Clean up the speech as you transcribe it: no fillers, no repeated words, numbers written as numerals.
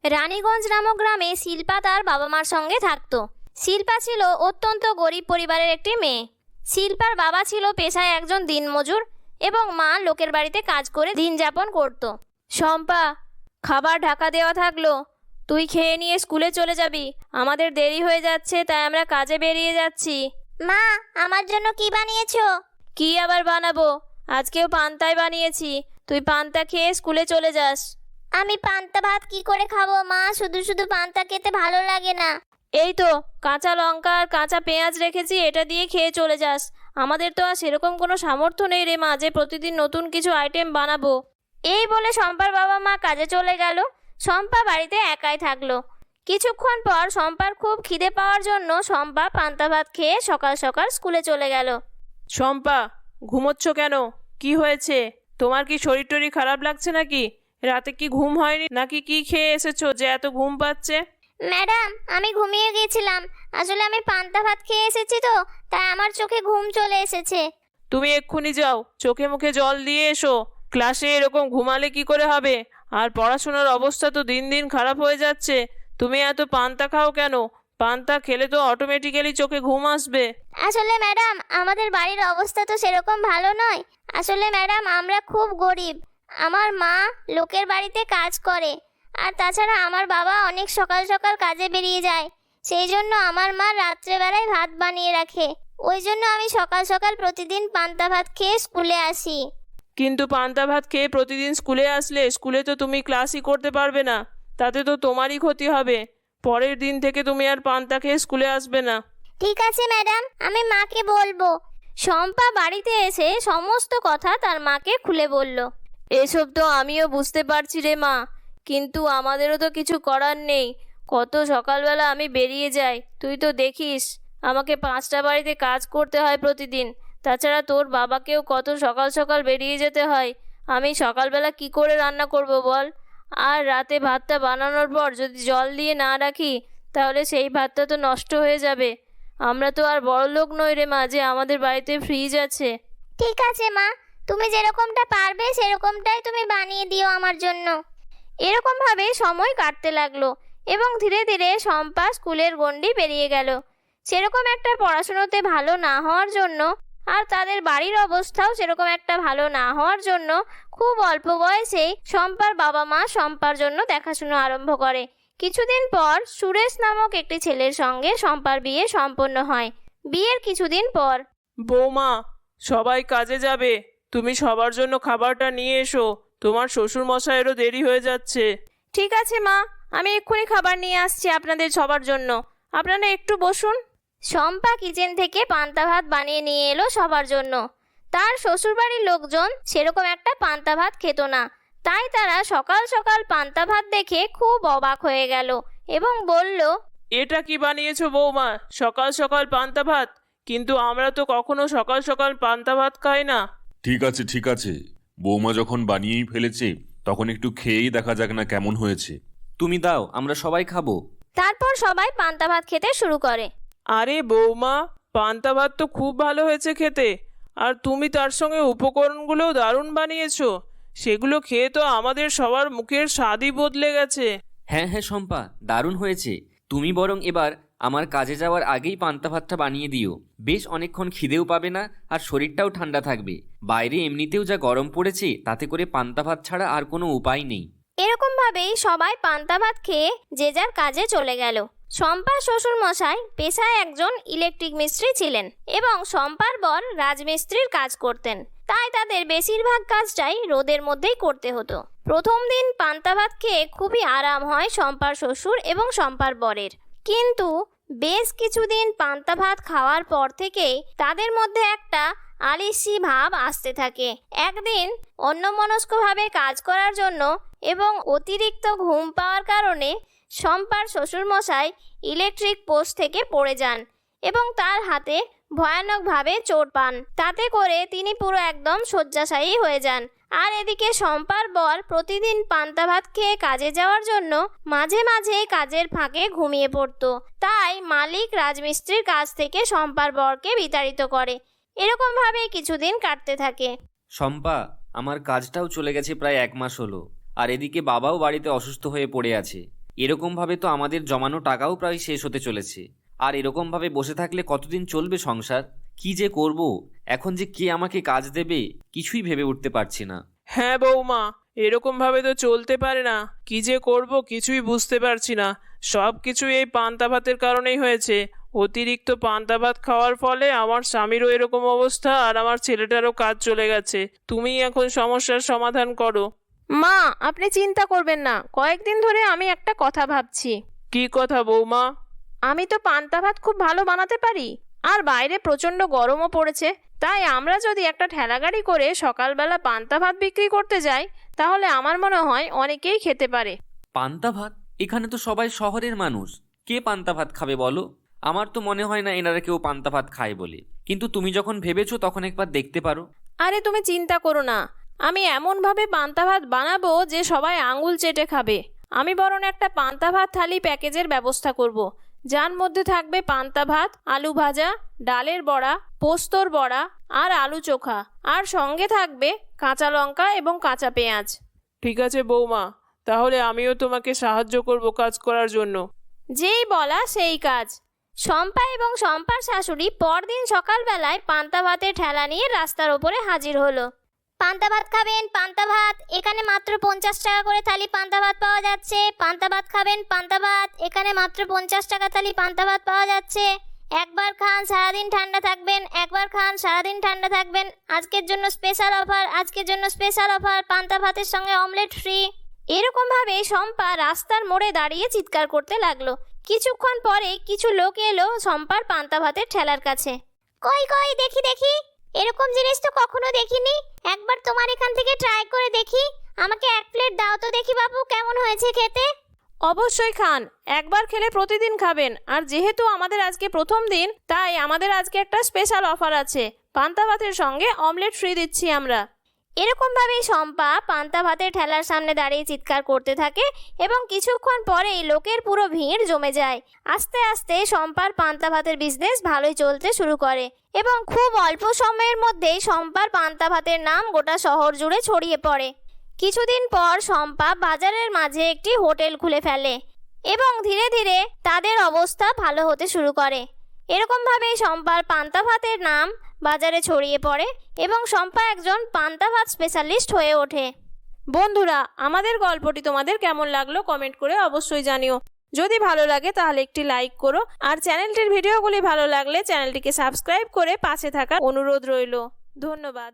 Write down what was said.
রানীগঞ্জ নামক গ্রামে শিল্পা তার বাবা মার সঙ্গে থাকতো। শিল্পা ছিল অত্যন্ত গরিব পরিবারের একটি মেয়ে। শিল্পার বাবা ছিল পেশায় একজন দিনমজুর এবং মা লোকের বাড়িতে কাজ করে দিন যাপন করত। শম্পা, খাবার ঢাকা দেওয়া থাকলো, তুই খেয়ে নিয়ে স্কুলে চলে যাবি। আমাদের দেরি হয়ে যাচ্ছে, তাই আমরা কাজে বেরিয়ে যাচ্ছি। মা, আমার জন্য কি বানিয়েছো? কি আবার বানাবো, আজকেও পান্তাই বানিয়েছি। তুই পান্তা খেয়ে স্কুলে চলে যাস। আমি পান্তা ভাত কি করে খাবো মা? শুধু শুধু পান্তা খেতে ভালো লাগে না। এই তো কাঁচা লঙ্কা আর কাঁচা পেঁয়াজ রেখেছি, এটা দিয়ে খেয়ে চলে যাস। আমাদের তো আর সেরকম কোনো সামর্থ্য নেই রে মা যে প্রতিদিন নতুন কিছু আইটেম বানাবো। এই বলে শম্পার বাবা মা কাজে চলে গেল। শম্পা বাড়িতে একাই থাকলো। কিছুক্ষণ পর শম্পার খুব খিদে পাওয়ার জন্য শম্পা পান্তা ভাত খেয়ে সকাল সকাল স্কুলে চলে গেল। শম্পা, ঘুমোচ্ছ কেন? কি হয়েছে? তোমার কি শরীর টরীর খারাপ লাগছে নাকি? রাতে কি ঘুম হয়নি নাকি কি খেয়ে এসেছো যে এত ঘুম পাচ্ছে? ম্যাডাম, আমি ঘুমিয়ে গিয়েছিলাম। আসলে আমি পান্তা ভাত খেয়ে এসেছি তো, তাই আমার চোখে ঘুম চলে এসেছে। তুমি এক্ষুনি যাও, চোখে মুখে জল দিয়ে এসো। ক্লাসে এরকম ঘুমালে কি করে হবে? আর পড়াশোনার অবস্থা তো দিন দিন খারাপ হয়ে যাচ্ছে। তুমি এত পান্তা খাও কেন? পান্তা খেলে তো অটোমেটিক্যালি চোখে ঘুম আসবে। আসলে ম্যাডাম, আমাদের বাড়ির অবস্থা তো সেরকম ভালো নয়। আসলে ম্যাডাম, আমরা খুব গরিব। আমার মা লোকের বাড়িতে কাজ করে, আর তাছাড়া আমার বাবা অনেক সকাল সকাল কাজে বেরিয়ে যায়। সেই জন্য আমার মা রাত্রেবেলায় ভাত বানিয়ে রাখে। ওই জন্য আমি সকাল সকাল প্রতিদিন পান্তা ভাত খেয়ে স্কুলে আসি। কিন্তু পান্তা ভাত খেয়ে প্রতিদিন স্কুলে আসলে স্কুলে তো তুমি ক্লাসই করতে পারবে না। তাতে তো তোমারই ক্ষতি হবে। পরের দিন থেকে তুমি আর পান্তা খেয়ে স্কুলে আসবে না। ঠিক আছে ম্যাডাম, আমি মাকে বলবো। শম্পা বাড়িতে এসে সমস্ত কথা তার মাকে খুলে বলল। এসব তো আমিও বুঝতে পারছি রে মা, কিন্তু আমাদেরও তো কিছু করার নেই। কত সকালবেলা আমি বেরিয়ে যাই, তুই তো দেখিস। আমাকে 5টা বাড়িতে কাজ করতে হয় প্রতিদিন। তাছাড়া তোর বাবাকেও কত সকাল সকাল বেরিয়ে যেতে হয়। আমি সকালবেলা কি করে রান্না করব বল? আর রাতে ভাতটা বানানোর পর যদি জল দিয়ে না রাখি, তাহলে সেই ভাতটা তো নষ্ট হয়ে যাবে। আমরা তো আর বড়লোক নই রে মা যে আমাদের বাড়িতে ফ্রিজ আছে। ঠিক আছে মা, তুমি যেরকমটা পারবে সেরকমটাই তুমি বানিয়ে দিও আমার জন্য। এরকমভাবে সময় কাটতে লাগলো এবং ধীরে ধীরে শম্পা স্কুলের গণ্ডি পেরিয়ে গেল। সেরকম একটা পড়াশুনোতে ভালো না হওয়ার জন্য আর তাদের বাড়ির অবস্থাও সেরকম একটা ভালো না হওয়ার জন্য খুব অল্প বয়সেই শম্পার বাবা মা শম্পার জন্য দেখাশুনো আরম্ভ করে। কিছুদিন পর সুরেশ নামক একটি ছেলের সঙ্গে শম্পার বিয়ে সম্পন্ন হয়। বিয়ের কিছুদিন পর বৌমা, সবাই কাজে যাবে, তুমি সবার জন্য খাবারটা নিয়ে এসো। তোমার শ্বশুর মশাইয়েরও দেরি হয়ে যাচ্ছে। ঠিক আছে মা, আমি এক্ষুনি খাবার নিয়ে আসছি আপনাদের সবার জন্য। আপনারা একটু বসুন। শম্পা কিচেন থেকে পান্তা ভাত বানিয়ে নিয়ে এলো সবার জন্য। তার শ্বশুরবাড়ির লোকজন সেরকম একটা পান্তা ভাত খেত না, তাই তারা সকাল সকাল পান্তা ভাত দেখে খুব অবাক হয়ে গেল এবং বলল, এটা কি বানিয়েছো বৌমা? সকাল সকাল পান্তা ভাত? কিন্তু আমরা তো কখনো সকাল সকাল পান্তা ভাত খাই না। ঠিক আছে ঠিক আছে, বৌমা যখন বানিয়েই ফেলেছে তখন একটু খেয়েই দেখা যাক না কেমন হয়েছে। তুমি দাও, আমরা সবাই খাবো। তারপর সবাই পান্তা ভাত খেতে শুরু করে। আরে বৌমা, পান্তা ভাত তো খুব ভালো হয়েছে খেতে। আর তুমি তার সঙ্গে উপকরণগুলোও দারুণ বানিয়েছো। সেগুলো খেয়ে তো আমাদের সবার মুখের স্বাদই বদলে গেছে। হ্যাঁ হ্যাঁ শম্পা, দারুণ হয়েছে। তুমি বরং এবার আমার কাজে যাওয়ার আগেই পান্তা ভাতটা বানিয়ে দিও। বেশ অনেকক্ষণ খিদেও পাবে না আর শরীরটাও ঠান্ডা থাকবে। বাইরে এমনিতেও যা গরম পড়েছে, তাতে করে পান্তা ভাত ছাড়া আর কোনো উপায় নেই। এরকম ভাবেই সবাই পান্তা ভাত খেয়ে যে যার কাজে চলে গেল। শম্পার শ্বশুর মশাই পেশায় একজন ইলেকট্রিক মিস্ত্রি ছিলেন এবং শম্পার বর রাজমিস্ত্রির কাজ করতেন, তাই তাদের বেশিরভাগ কাজটাই রোদের মধ্যেই করতে হতো। প্রথম দিন পান্তা ভাত খেয়ে খুবই আরাম হয় শম্পার শ্বশুর এবং শম্পার বরের, কিন্তু বেশ কিছুদিন পান্তা ভাত খাওয়ার পর থেকেই তাদের মধ্যে একটা আলিস্যি ভাব আসতে থাকে। একদিন অন্যমনস্কভাবে কাজ করার জন্য এবং অতিরিক্ত ঘুম পাওয়ার কারণে শম্পার শ্বশুরমশাই ইলেকট্রিক পোস্ট থেকে পড়ে যান এবং তার হাতে ভয়ানকভাবে চোট পান। তাতে করে তিনি পুরো একদম শয্যাশায়ী হয়ে যান। আর এদিকে শম্পার বর প্রতিদিন পান্তা ভাত খেয়ে কাজে যাওয়ার জন্য মাঝে মাঝে কাজের ফাঁকে ঘুমিয়ে পড়তো। তাই মালিক রাজমিস্ত্রির কাছ থেকে শম্পার বরকে বিতাড়িত করে। এরকম ভাবে কিছুদিন কাটতে থাকে। শম্পা, আমার কাজটাও চলে গেছে প্রায় 1 মাস হলো। আর এদিকে বাবাও বাড়িতে অসুস্থ হয়ে পড়ে আছে। এরকমভাবে তো আমাদের জমানো টাকাও প্রায় শেষ হতে চলেছে। আর এরকমভাবে বসে থাকলে কতদিন চলবে সংসার? কি যে করব, এখন যে কে আমাকে কাজ দেবে কিছুই ভেবে উঠতে পারছি না। হ্যাঁ বৌমা, এরকম ভাবে তো চলতে পারে না। কি যে করব কিছুই বুঝতে পারছি না। সব কিছু এই পান্তা ভাতের কারণেই হয়েছে। অতিরিক্ত পান্তা ভাত খাওয়ার ফলে আমার স্বামীরও এরকম অবস্থা, আর আমার ছেলেটারও কাজ চলে গেছে। তুমিই এখন সমস্যার সমাধান করো। মা, আপনি চিন্তা করবেন না, কয়েকদিন ধরে আমি একটা কথা ভাবছি। কি কথা বৌমা? আমি তো পান্তা ভাত খুব ভালো বানাতে পারি, আর বাইরে প্রচণ্ড গরমও পড়েছে। তাই আমরা যদি একটা ঠেলাগাড়ি করে সকালবেলা পান্তা ভাত বিক্রি করতে যাই, তাহলে আমার মনে হয় অনেকেই খেতে পারে। পান্তা ভাত? এখানে তো সবাই শহরের মানুষ, কে পান্তা ভাত খাবে বলো? আমার তো মনে হয় না এনারা কেউ পান্তা ভাত খায় বলে। কিন্তু তুমি যখন ভেবেছো তখন একবার দেখতে পারো। আরে তুমি চিন্তা করো না, আমি এমনভাবে পান্তা ভাত বানাবো যে সবাই আঙুল চেটে খাবে। আমি বরং একটা পান্তা ভাত থালি প্যাকেজের ব্যবস্থা করব, যার মধ্যে থাকবে পান্তা ভাত, আলু ভাজা, ডালের বড়া, পোস্তর বড়া আর আলু চোখা, আর সঙ্গে থাকবে কাঁচা লঙ্কা এবং কাঁচা পেঁয়াজ। ঠিক আছে বৌমা, তাহলে আমিও তোমাকে সাহায্য করব কাজ করার জন্য। যেই বলা সেই কাজ। শম্পা এবং শম্পার শাশুড়ি পরদিন সকালবেলায় পান্তা ভাতের ঠেলা নিয়ে রাস্তার ওপরে হাজির হলো। পান্তা ভাত খাবেন? পান্তা ভাত এখানে মাত্র 50 টাকা করে থালি পান্তা ভাত পাওয়া যাচ্ছে। পান্তা ভাত খাবেন? পান্তা ভাত এখানে মাত্র 50 টাকা থালি পান্তা ভাত পাওয়া যাচ্ছে। একবার খান সারাদিন ঠান্ডা থাকবেন, একবার খান সারাদিন ঠান্ডা থাকবেন। আজকের জন্য স্পেশাল অফার, আজকের জন্য স্পেশাল অফার, পান্তা ভাতের সঙ্গে অমলেট ফ্রি। এরকম ভাবে শম্পা রাস্তার মোড়ে দাঁড়িয়ে চিৎকার করতে লাগলো। কিছুক্ষণ পরে কিছু লোক এলো শম্পার পান্তা ভাতের ঠেলার কাছে। কই কই, দেখি দেখি, এরকম জিনিস তো কখনো দেখিনি। একবার তোমার এখান থেকে ট্রাই করে দেখি। আমাকে 1 প্লেট দাও তো দেখি বাবু, কেমন হয়েছে খেতে। অবশ্যই খান, একবার খেলে প্রতিদিন খাবেন। আর যেহেতু আমাদের আজকে প্রথম দিন, তাই আমাদের আজকে একটা স্পেশাল অফার আছে, পান্তা ভাতের সঙ্গে অমলেট ফ্রি দিচ্ছি আমরা। এরকম ভাবেই শম্পা পান্তা ভাতের ঠেলার সামনে দাঁড়িয়ে চিৎকার করতে থাকে এবং কিছুক্ষণ পরেই লোকের পুরো ভিড় জমে যায়। আস্তে আস্তে শম্পার পান্তা ভাতের বিজনেস ভালোই চলতে শুরু করে এবং খুব অল্প সময়ের মধ্যেই শম্পার পান্তা ভাতের নাম গোটা শহর জুড়ে ছড়িয়ে পড়ে। কিছুদিন পর শম্পা বাজারের মাঝে একটি হোটেল খুলে ফেলে এবং ধীরে ধীরে তাদের অবস্থা ভালো হতে শুরু করে। এরকমভাবেই শম্পার পান্তা ভাতের নাম বাজারে ছড়িয়ে পড়ে এবং শম্পা একজন পান্তা ভাত স্পেশালিস্ট হয়ে ওঠে। বন্ধুরা, আমাদের গল্পটি তোমাদের কেমন লাগলো কমেন্ট করে অবশ্যই জানিও। যদি ভালো লাগে তাহলে একটি লাইক করো, আর চ্যানেলটির ভিডিওগুলি ভালো লাগলে চ্যানেলটিকে সাবস্ক্রাইব করে পাশে থাকার অনুরোধ রইল। ধন্যবাদ।